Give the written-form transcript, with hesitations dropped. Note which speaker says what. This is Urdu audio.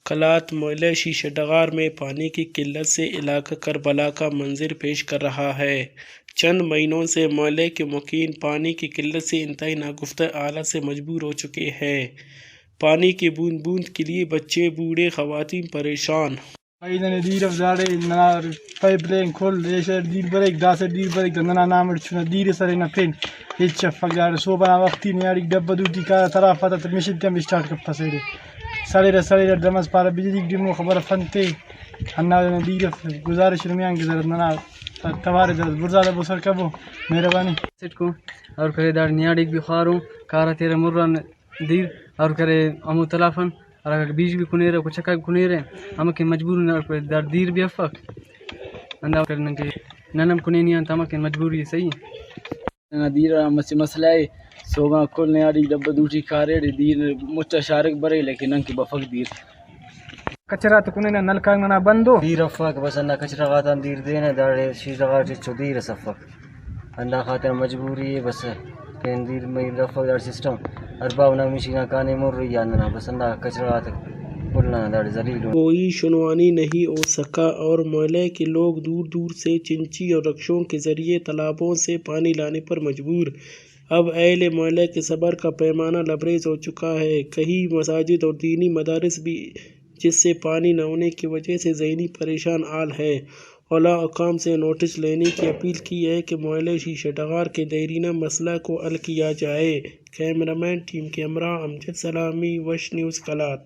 Speaker 1: کلات معلہ شیشہ ڈغار میں پانی کی قلت سے علاقہ کربلا کا منظر پیش کر رہا ہے۔ چند مہینوں سے معلہ کے مقیم پانی کی قلت سے انتہائی ناگفتہ حالت سے مجبور ہو چکے ہیں۔ پانی کی بوند بوند کے لیے بچے، بوڑھے، خواتین پریشان۔
Speaker 2: دیر افزاڑے پائپ لائن کھول دیر بریک داسے دیر بریک دندنا نامر چنا دیر سرے نہ پھین ہچ فگار سو بنا وقتی نیاڑی ڈبہ دوتی کا طرف پتہ مشین کم سٹارٹ کپ سڑے سڑے دمس پارا بجلی ڈیمو خبر فنتے انا دیر گزارش رمیان کی ضرورت نہ توارے برزادہ بسر کبو مہربانی سٹ کو اور کرے دار نیاڑی بھی خاروں کارا تیرے مران دیر اور کرے امو تلافن اور اگر بیج بھی کنے رہے کچھ بھی کنے رہے ہم کے مجبور نہ دار دیر بھی افق انداز کرنے کے ننم کنے نہیں انتا ہم کے مجبوری صحیح نہ دیر مسئلہ ہے سوگا کل نیاڑی ڈبہ دوٹی کارے دیر مچا شارک برے لیکن ان کی بفق دیر کچرا تو کنے نل کا نہ بندو دیر افق بس نہ کچرا غاتان دیر دینے داڑے شیشہ غاٹ چو دیر سفق اندا خاطر مجبوری ہے بس پین دیر میں افق دار سسٹم ارباب نہ مشینہ کانے مر رہی ہے بس نہ کچرا غات بولنا داڑے ذلیل
Speaker 1: کوئی شنوانی نہیں ہو سکا اور معلہ کے لوگ دور دور سے چنچی اور رکشوں کے ذریعے تالابوں سے پانی لانے پر مجبور۔ اب اہل معلہ کے صبر کا پیمانہ لبریز ہو چکا ہے۔ کئی مساجد اور دینی مدارس بھی جس سے پانی نہ ہونے کی وجہ سے ذہنی پریشان حال ہے۔ اولیاء حکام سے نوٹس لینے کی اپیل کی ہے کہ معلہ شیشہ ڈغار کے دیرینہ مسئلہ کو حل کیا جائے۔ کیمرہ مین ٹیم کے ہمراہ امجد سلامی، وش نیوز کلات۔